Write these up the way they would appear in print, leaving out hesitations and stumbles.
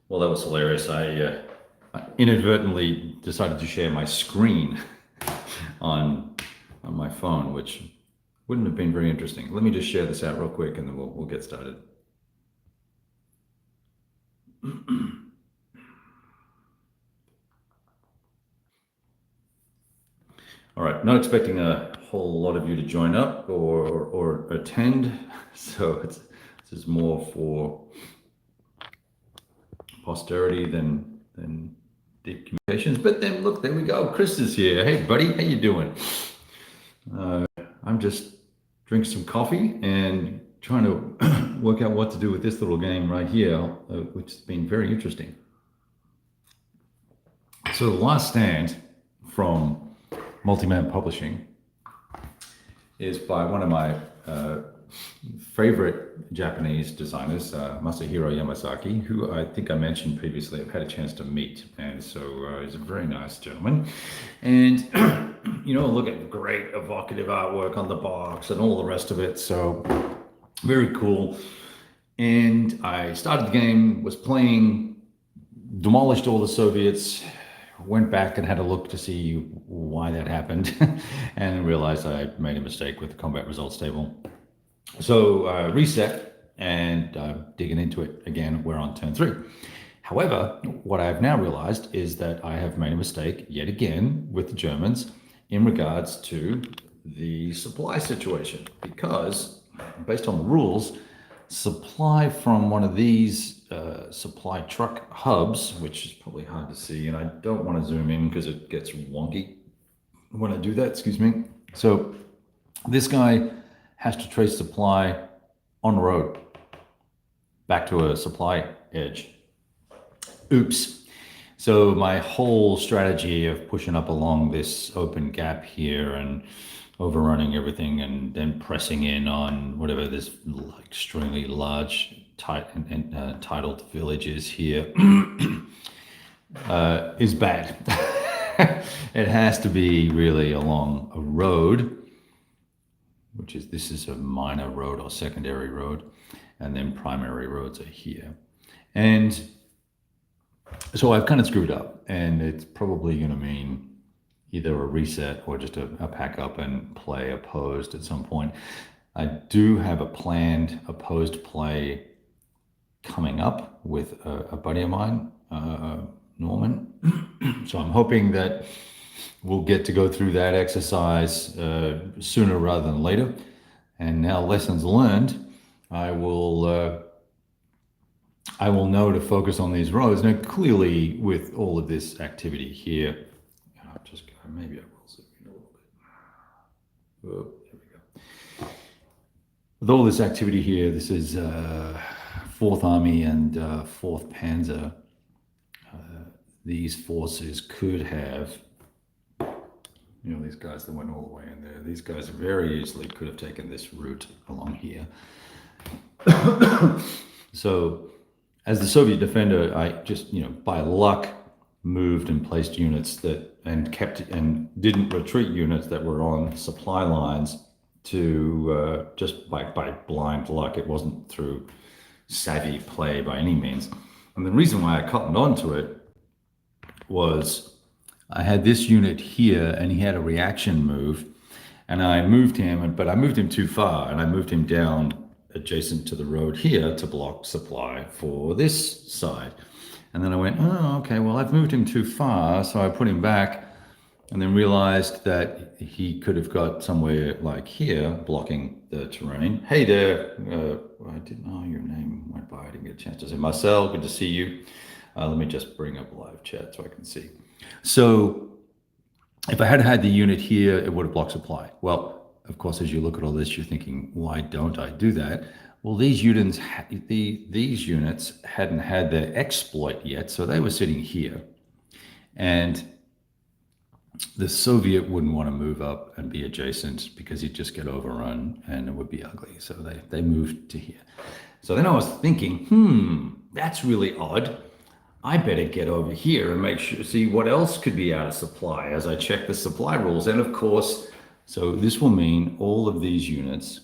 Well, that was hilarious. I inadvertently decided to share my screen on my phone, which wouldn't have been very interesting. Let me just share this out real quick, and then we'll get started. All right, not expecting a whole lot of you to join up or attend, so this is more for posterity than deep communications. But then look, there we go. Chris is here. Hey, buddy, how you doing? I'm just drinking some coffee and trying to work out what to do with this little game right here, which has been very interesting. So the last stand from Multi-Man Publishing is by one of my favorite Japanese designers, Masahiro Yamasaki, who I think I mentioned previously I've had a chance to meet. And so he's a very nice gentleman. And, look at great evocative artwork on the box and all the rest of it. So very cool. And I started the game, was playing, demolished all the Soviets, went back and had a look to see why that happened, and realized I made a mistake with the combat results table. So reset and digging into it again. We're on turn 3. However, what I've now realized is that I have made a mistake yet again with the Germans in regards to the supply situation, because based on the rules, supply from one of these supply truck hubs, which is probably hard to see, and I don't want to zoom in because it gets wonky when I do that, excuse me. So this guy has to trace supply on the road back to a supply edge. Oops. So my whole strategy of pushing up along this open gap here and overrunning everything and then pressing in on whatever this extremely large titled village is here is bad. It has to be really along a road, this is a minor road or secondary road, and then primary roads are here. And so I've kind of screwed up, and it's probably going to mean either a reset or just a pack up and play opposed at some point. I do have a planned opposed play coming up with a buddy of mine, Norman. So I'm hoping that we'll get to go through that exercise sooner rather than later. And now, lessons learned, I will know to focus on these roads. Now, clearly, with all of this activity here, maybe I will zoom in a little bit. Oh, there we go. With all this activity here, this is 4th Army and 4th Panzer. These forces could have, these guys that went all the way in there, these guys very easily could have taken this route along here. So as the Soviet defender, I just, by luck, moved and placed units and didn't retreat units that were on supply lines to just by blind luck. It wasn't through savvy play by any means. And the reason why I cottoned onto it was I had this unit here and he had a reaction move, and I moved him, but I moved him too far, and I moved him down adjacent to the road here to block supply for this side. And then I went, oh, okay, well, I've moved him too far, so I put him back, and then realized that he could have got somewhere like here, blocking the terrain. Hey there, I didn't know your name went by. I didn't get a chance to say. Marcel, good to see you. Let me just bring up live chat so I can see. So if I had had the unit here, it would have blocked supply. Well, of course, as you look at all this, you're thinking, why don't I do that? Well, these units hadn't had their exploit yet, so they were sitting here. And the Soviet wouldn't want to move up and be adjacent because he'd just get overrun and it would be ugly. So they moved to here. So then I was thinking, that's really odd. I better get over here and see what else could be out of supply as I check the supply rules. And of course, so this will mean all of these units,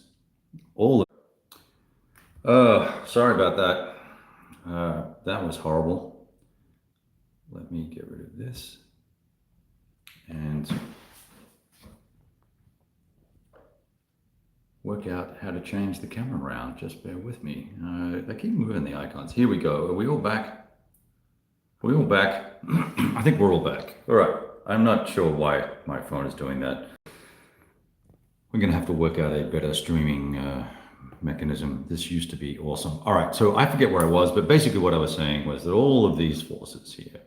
sorry about that. That was horrible. let me get rid of this and work out how to change the camera around. Just bear with me. They keep moving the icons. Here we go. Are we all back? Are we all back? I think we're all back. All right. I'm not sure why my phone is doing that. We're going to have to work out a better streaming mechanism. This used to be awesome. All right. So I forget where I was, but basically what I was saying was that all of these forces here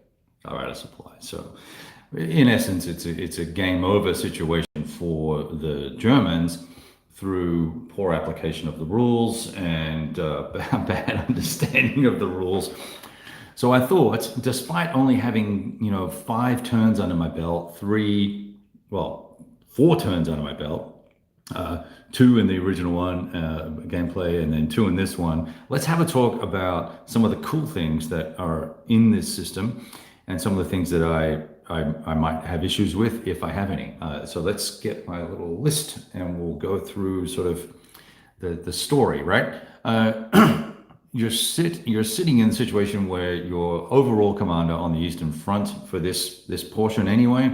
are out of supply. So in essence, it's a game over situation for the Germans through poor application of the rules and bad understanding of the rules. So I thought, despite only having 5 turns under my belt, 4 turns under my belt, 2 in the original one gameplay, and then 2 in this one, let's have a talk about some of the cool things that are in this system, and some of the things that I might have issues with, if I have any. So let's get my little list and we'll go through sort of the story, right? You're sitting in a situation where your overall commander on the Eastern Front for this portion anyway,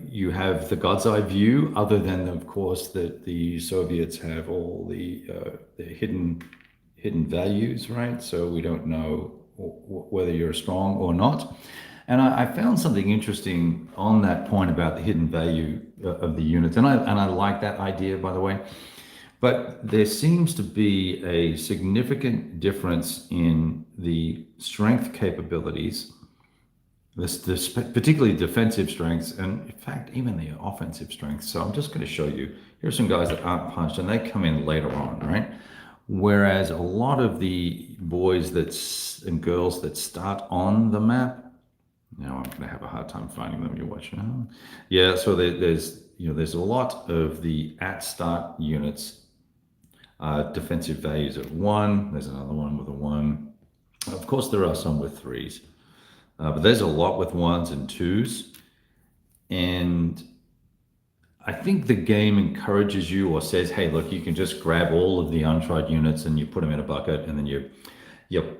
you have the God's eye view, other than, of course, that the Soviets have all the hidden values, right? So we don't know whether you're strong or not. And I found something interesting on that point about the hidden value of the units. And I like that idea, by the way. But there seems to be a significant difference in the strength capabilities, this particularly defensive strengths, and in fact, even the offensive strengths. So I'm just going to show you. Here's some guys that aren't punched, and they come in later on, right? Whereas a lot of the boys and girls that start on the map, now I'm going to have a hard time finding them. You watch now. Yeah, so there's a lot of the at start units, defensive values of 1. There's another one with a 1. Of course, there are some with 3s, but there's a lot with 1s and 2s. And I think the game encourages you, or says, hey, look, you can just grab all of the untried units and you put them in a bucket, and then you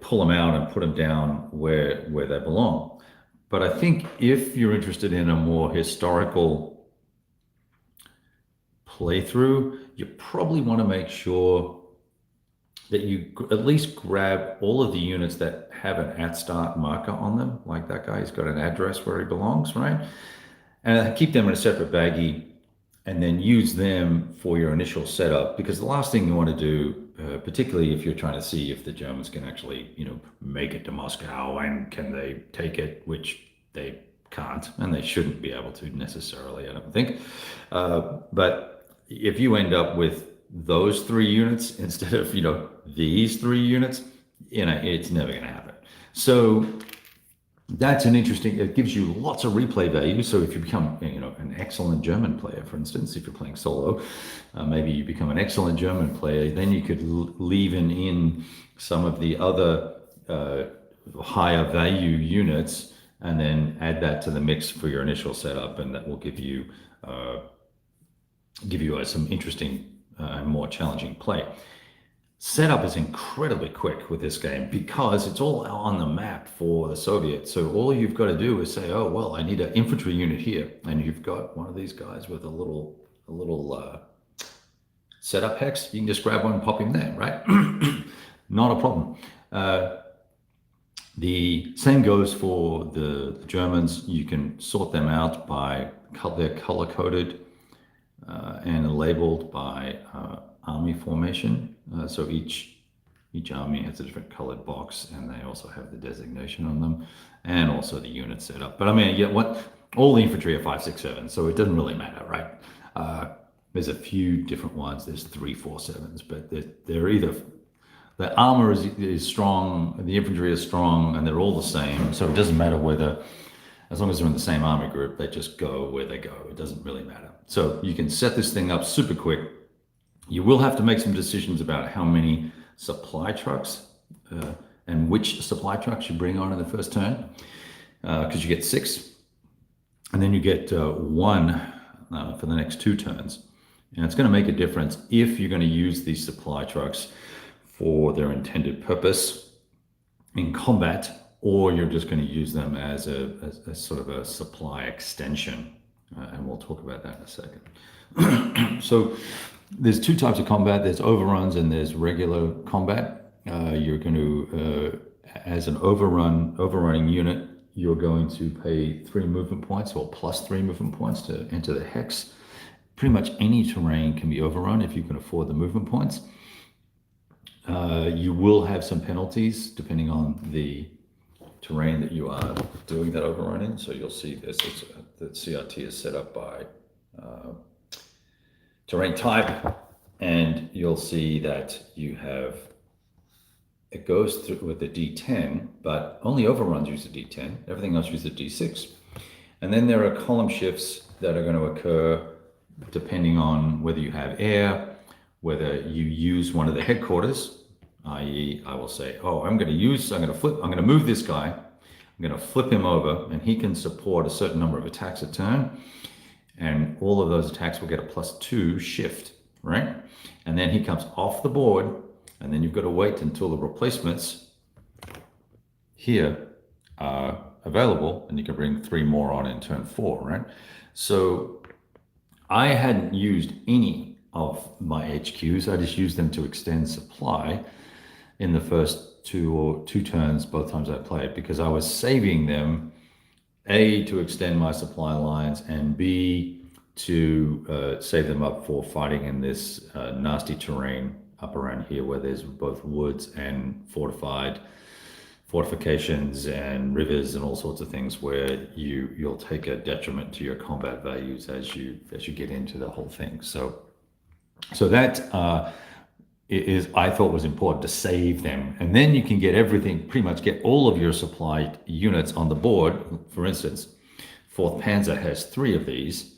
pull them out and put them down where they belong. But I think if you're interested in a more historical playthrough, you probably want to make sure that you at least grab all of the units that have an at start marker on them, like that guy. He's got an address where he belongs, right? And keep them in a separate baggie, and then use them for your initial setup, because the last thing you want to do, particularly if you're trying to see if the Germans can actually, make it to Moscow, and can they take it, which they can't, and they shouldn't be able to necessarily, I don't think. But if you end up with those 3 units instead of, these 3 units, it's never going to happen. So that's it gives you lots of replay value. So if you become, an excellent German player, for instance, if you're playing solo, maybe you become an excellent German player, then you could leave in some of the other higher value units, and then add that to the mix for your initial setup, and that will give you some interesting and more challenging play. Setup is incredibly quick with this game because it's all on the map for the Soviets. So all you've got to do is say, oh, well, I need an infantry unit here. And you've got one of these guys with a little setup hex. You can just grab one and pop him there, right? Not a problem. The same goes for the Germans. You can sort them out by they're color-coded and labeled by army formation. So each army has a different colored box, and they also have the designation on them, and also the unit setup. But I mean, all the infantry are 5, 6, 7, so it doesn't really matter, right? There's a few different ones. There's 3, 4, 7s, but they're either the armor is strong, the infantry is strong, and they're all the same. So it doesn't matter whether, as long as they're in the same army group, they just go where they go. It doesn't really matter. So you can set this thing up super quick. You will have to make some decisions about how many supply trucks and which supply trucks you bring on in the first turn, because you get 6, and then you get 1 for the next 2 turns. And it's going to make a difference if you're going to use these supply trucks for their intended purpose in combat, or you're just going to use them as a sort of a supply extension. And we'll talk about that in a second. So there's two types of combat. There's overruns and there's regular combat. You're going to, as an overrunning unit, you're going to pay 3 movement points or plus 3 movement points to enter the hex. Pretty much any terrain can be overrun if you can afford the movement points. You will have some penalties depending on the terrain that you are doing that overrun in. So you'll see this, the CRT is set up by terrain type, and you'll see that you have, it goes through with a D10, but only overruns use a D10. Everything else uses a D6. And then there are column shifts that are going to occur depending on whether you have air, whether you use one of the headquarters, i.e. I will say, oh, I'm going to move this guy, I'm going to flip him over, and he can support a certain number of attacks a turn, and all of those attacks will get a +2 shift, right? And then he comes off the board, and then you've got to wait until the replacements here are available, and you can bring 3 more on in turn 4, right? So I hadn't used any of my HQs. I just used them to extend supply in the first two turns, both times I played, because I was saving them, A, to extend my supply lines, and B, to save them up for fighting in this nasty terrain up around here where there's both woods and fortifications and rivers and all sorts of things where you'll take a detriment to your combat values as you get into the whole thing. So that is, I thought, was important to save them, and then you can get everything, pretty much get all of your supply units on the board. For instance, 4th Panzer has 3 of these,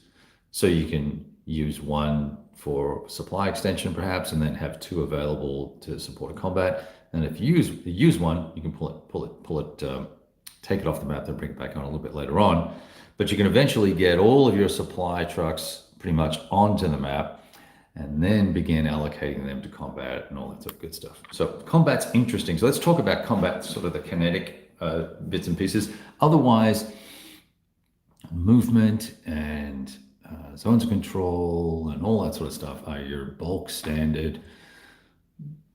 so you can use 1 for supply extension perhaps, and then have 2 available to support a combat. And if you use 1, you can pull it, take it off the map, then bring it back on a little bit later on. But you can eventually get all of your supply trucks pretty much onto the map, and then begin allocating them to combat and all that sort of good stuff. So combat's interesting. So let's talk about combat, sort of the kinetic bits and pieces. Otherwise, movement and zones of control and all that sort of stuff are your bulk standard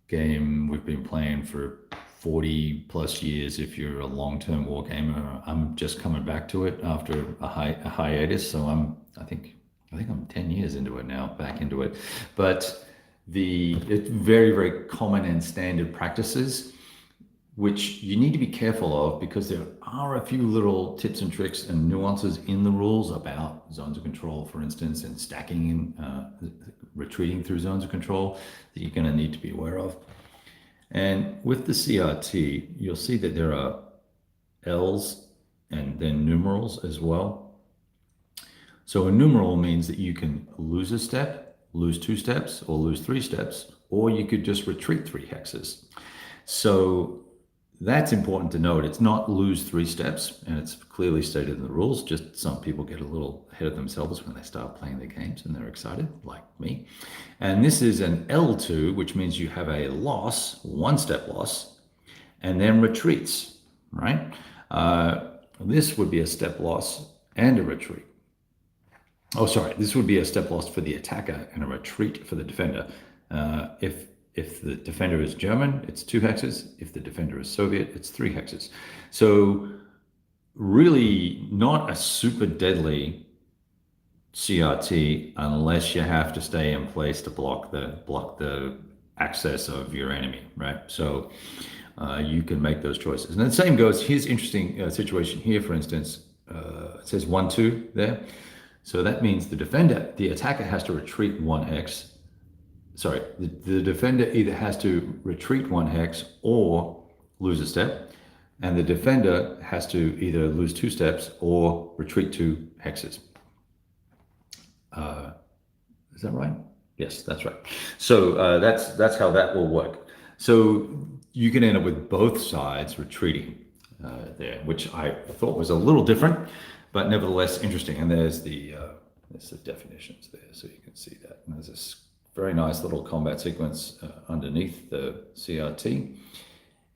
game we've been playing for 40 plus years. If you're a long-term war gamer, I'm just coming back to it after a hiatus. So I think I'm 10 years into it now, back into it. But it's very, very common and standard practices, which you need to be careful of, because there are a few little tips and tricks and nuances in the rules about zones of control, for instance, and stacking and retreating through zones of control that you're going to need to be aware of. And with the CRT, you'll see that there are L's and then numerals as well. So a numeral means that you can lose a step, lose 2 steps, or lose 3 steps, or you could just retreat 3 hexes. So that's important to note. It's not lose 3 steps, and it's clearly stated in the rules. Just some people get a little ahead of themselves when they start playing their games and they're excited, like me. And this is an L2, which means you have a loss, 1-step loss, and then retreats, right? This would be a step loss and a retreat. Oh, sorry, this would be a step loss for the attacker and a retreat for the defender. If the defender is German, it's 2 hexes. If the defender is Soviet, it's 3 hexes. So really not a super deadly CRT unless you have to stay in place to block the access of your enemy, right? So you can make those choices. And the same goes, here's interesting situation here, for instance, it says 1-2 there. So that means the attacker has to retreat 1 hex. Sorry, the defender either has to retreat 1 hex or lose a step, and the defender has to either lose 2 steps or retreat 2 hexes. Is that right? Yes, that's right. So that's how that will work. So you can end up with both sides retreating there, which I thought was a little different, but nevertheless interesting. And there's the definitions there, so you can see that. And there's this very nice little combat sequence underneath the CRT.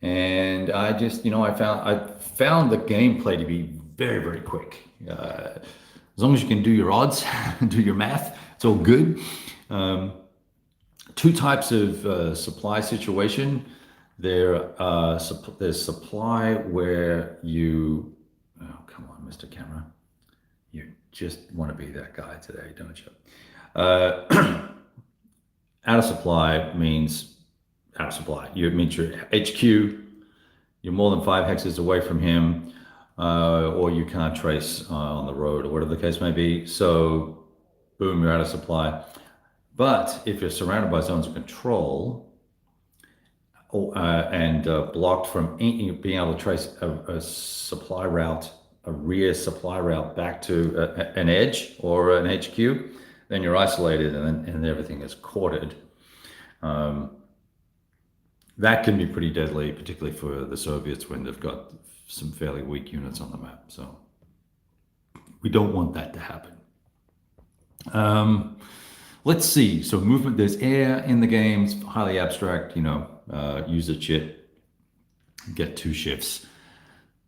And I just, I found the gameplay to be very, very quick. As long as you can do your odds, do your math, it's all good. Um, Two types of supply situation. There's supply where you, oh, come on, Mr. Camera. You just want to be that guy today, don't you? Out of supply means out of supply. It means your HQ, you're more than 5 hexes away from him, or you can't trace on the road or whatever the case may be. So, boom, you're out of supply. But if you're surrounded by zones of control and blocked from being able to trace a supply route, a rear supply route back to an edge or an HQ, then you're isolated and everything is corded. That can be pretty deadly, particularly for the Soviets when they've got some fairly weak units on the map. So we don't want that to happen. Let's see. So movement, there's air in the game. It's highly abstract, use a chit, get 2 shifts.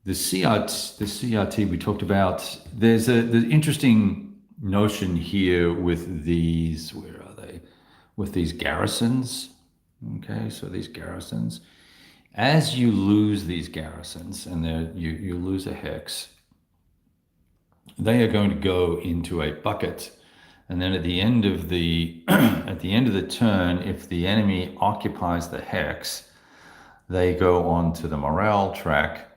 The CRT we talked about, there's the interesting notion here with these, where are they? With these garrisons. Okay, so these garrisons, as you lose these garrisons and you lose a hex, they are going to go into a bucket. And then at the end of the at the end of the turn, if the enemy occupies the hex, they go on to the morale track,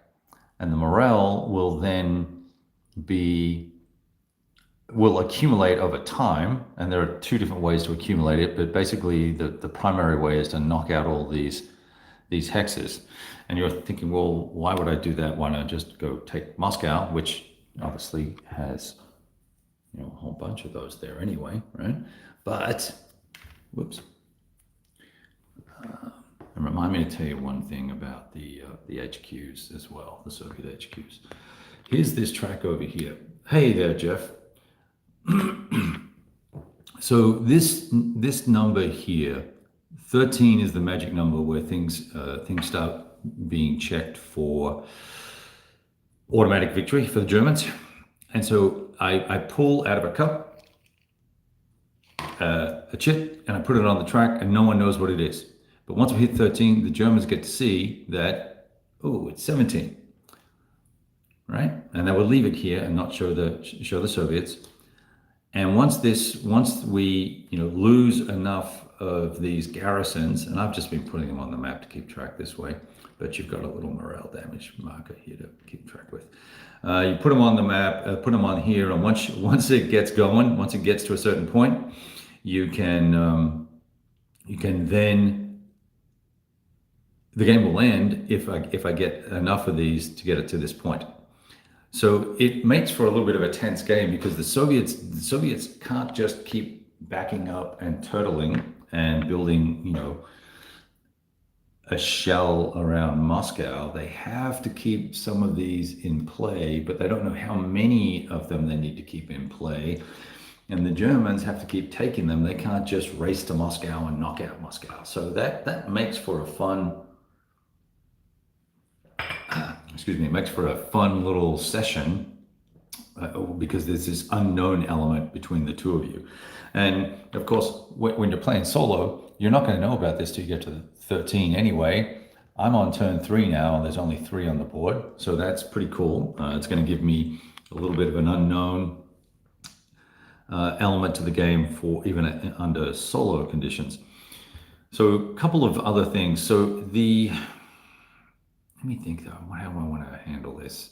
and the morale will then will accumulate over time. And there are 2 different ways to accumulate it, but basically the primary way is to knock out all these hexes. And you're thinking, well, why would I do that? Why not just go take Moscow, which obviously has a whole bunch of those there anyway, right? But, whoops. And remind me to tell you one thing about the HQs as well, the Soviet HQs. Here's this track over here. Hey there, Jeff. So this number here, 13 is the magic number where things start being checked for automatic victory for the Germans. And so I pull out of a cup a chit and I put it on the track and no one knows what it is. But once we hit 13, the Germans get to see that, oh, it's 17, right? And they will leave it here and not show the Soviets. And once we lose enough of these garrisons, and I've just been putting them on the map to keep track this way, but you've got a little morale damage marker here to keep track with. You put them on the map, put them on here, and once it gets going, once it gets to a certain point, you can then, the game will end if I get enough of these to get it to this point. So it makes for a little bit of a tense game because the Soviets can't just keep backing up and turtling and building, a shell around Moscow. They have to keep some of these in play, but they don't know how many of them they need to keep in play. And the Germans have to keep taking them. They can't just race to Moscow and knock out Moscow. So that makes for a fun, it makes for a fun little session because there's this unknown element between the 2 of you. And of course, when you're playing solo, you're not going to know about this till you get to 13 anyway. I'm on turn 3 now, and there's only 3 on the board. So that's pretty cool. It's going to give me a little bit of an unknown element to the game for even under solo conditions. So a couple of other things. So let me think though, how do I want to handle this?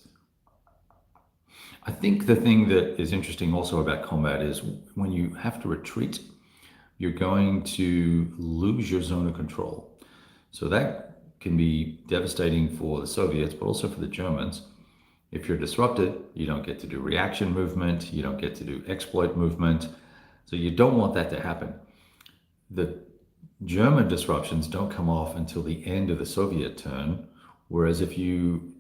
I think the thing that is interesting also about combat is when you have to retreat, you're going to lose your zone of control. So that can be devastating for the Soviets, but also for the Germans. If you're disrupted, you don't get to do reaction movement, you don't get to do exploit movement. So you don't want that to happen. The German disruptions don't come off until the end of the Soviet turn, whereas if you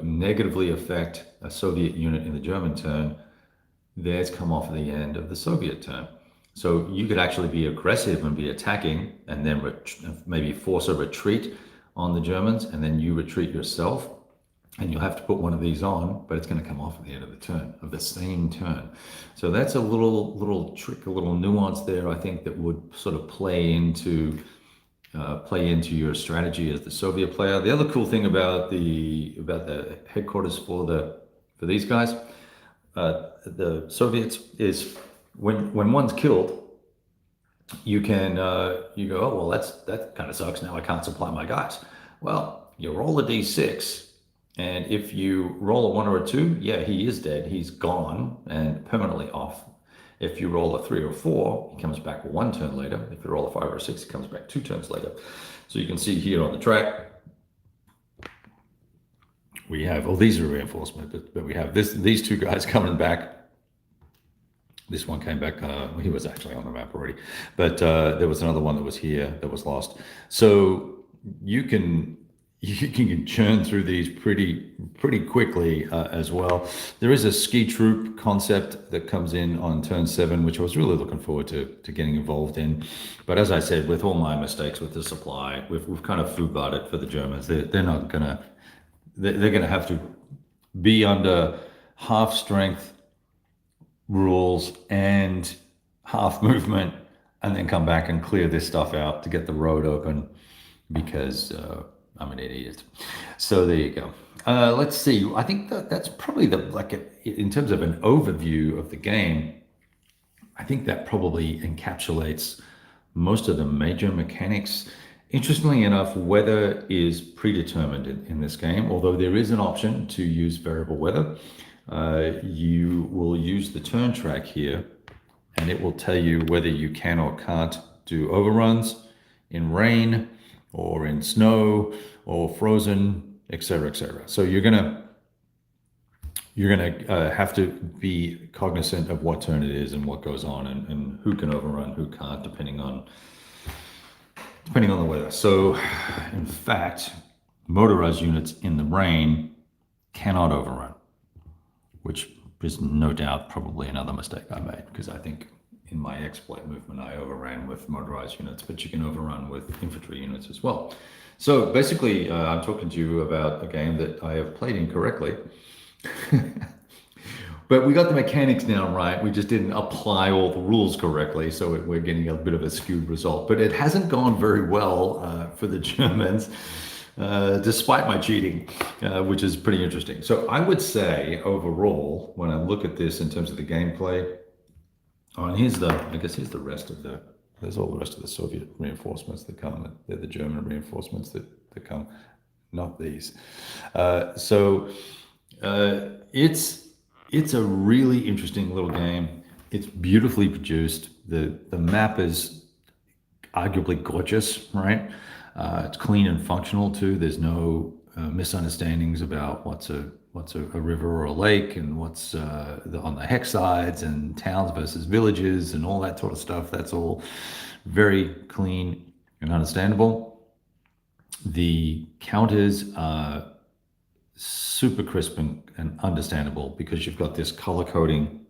negatively affect a Soviet unit in the German turn, theirs come off at the end of the Soviet turn. So you could actually be aggressive and be attacking, and then maybe force a retreat on the Germans, and then you retreat yourself, and you'll have to put one of these on, but it's going to come off at the end of the turn, of the same turn. So that's a little trick, a little nuance there, I think, that would sort of play into your strategy as the Soviet player. The other cool thing about the headquarters for these guys, the Soviets, is when one's killed, you can you go, oh well, that kind of sucks. Now I can't supply my guys. Well, you roll a d6, and if you roll a 1 or a 2, yeah, he is dead. He's gone and permanently off. If you roll a 3 or 4, he comes back 1 turn later. If you roll a 5 or a 6, he comes back 2 turns later. So you can see here on the track, we have, oh, these are reinforcements, but we have these 2 guys coming back. This one came back, he was actually on the map already, but there was another one that was here that was lost. So you can churn through these pretty quickly as well. There is a ski troop concept that comes in on turn 7, which I was really looking forward to getting involved in. But as I said, with all my mistakes with the supply, we've kind of foobarred it for the Germans. They're not gonna, they're gonna have to be under half strength rules and half movement, and then come back and clear this stuff out to get the road open, because I'm an idiot. So there you go. Let's see. I think that's probably in terms of an overview of the game, I think that probably encapsulates most of the major mechanics. Interestingly enough, weather is predetermined in this game, although there is an option to use variable weather. You will use the turn track here, and it will tell you whether you can or can't do overruns in rain or in snow or frozen, etc., etc. So you're gonna have to be cognizant of what turn it is and what goes on, and who can overrun, who can't, depending on the weather. So, in fact, motorized units in the rain cannot overrun, which is no doubt probably another mistake I made, because I think in my exploit movement I overran with motorized units, but you can overrun with infantry units as well. So basically, I'm talking to you about a game that I have played incorrectly. But we got the mechanics down right. We just didn't apply all the rules correctly, so we're getting a bit of a skewed result. But it hasn't gone very well for the Germans, despite my cheating, which is pretty interesting. So I would say overall, when I look at this in terms of the gameplay, and here's the rest of there's all the rest of the Soviet reinforcements that come. They're the German reinforcements that come, not these. It's a really interesting little game. It's beautifully produced. The map is arguably gorgeous, right? It's clean and functional too. There's no misunderstandings about what's a river or a lake, and what's on the hex sides, and towns versus villages, and all that sort of stuff. That's all very clean and understandable. The counters are super crisp and understandable, because you've got this color coding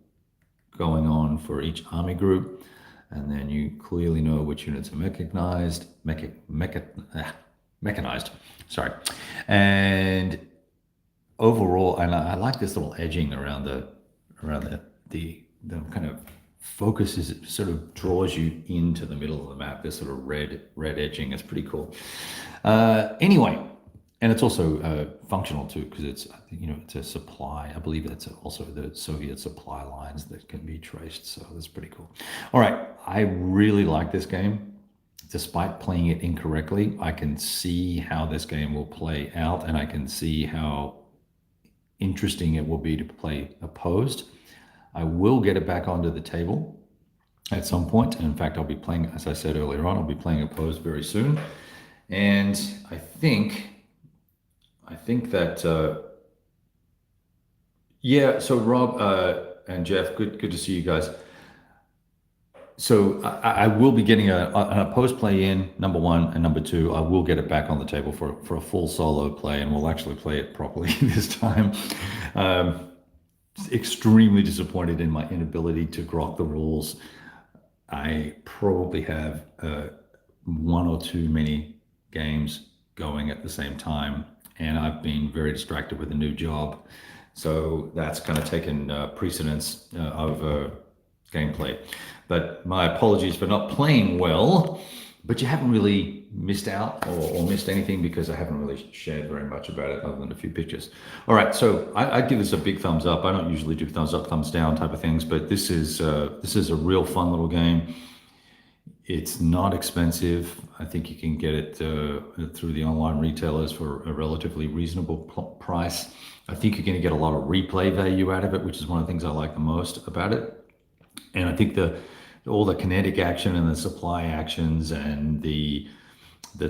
going on for each army group, and then you clearly know which units are mechanized, sorry. And overall, and I like this little edging around the kind of focuses. It sort of draws you into the middle of the map. This sort of red edging is pretty cool. Anyway, and it's also functional too, because it's a supply. I believe that's also the Soviet supply lines that can be traced. So that's pretty cool. All right, I really like this game. Despite playing it incorrectly, I can see how this game will play out, and I can see how interesting it will be to play opposed. I will get it back onto the table at some point. And in fact, I'll be playing, as I said earlier on, I'll be playing opposed very soon. And I think that, yeah, so Rob and Jeff, good to see you guys. So I will be getting an opposed play in, number one, and number two, I will get it back on the table for a full solo play, and we'll actually play it properly this time. Extremely disappointed in my inability to grok the rules. I probably have one or two mini games going at the same time, and I've been very distracted with a new job. So that's kind of taken precedence over gameplay. But my apologies for not playing well, but you haven't really missed out or missed anything because I haven't really shared very much about it other than a few pictures. All right, so I give this a big thumbs up. I don't usually do thumbs up, thumbs down type of things, but this is a real fun little game. It's not expensive. I think you can get it through the online retailers for a relatively reasonable price. I think you're going to get a lot of replay value out of it, which is one of the things I like the most about it. And I think all the kinetic action and the supply actions and the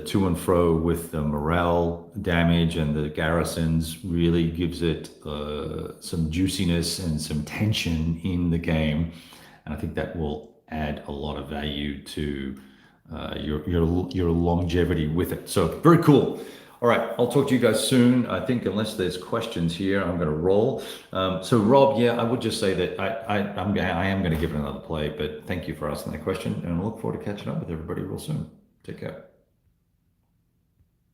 to and fro with the morale damage and the garrisons really gives it some juiciness and some tension in the game. And I think that will add a lot of value to your longevity with it. So very cool. All right, I'll talk to you guys soon. I think unless there's questions here, I'm going to roll. So Rob, yeah, I would just say that I am going to give it another play, but thank you for asking that question, and I look forward to catching up with everybody real soon. Take care.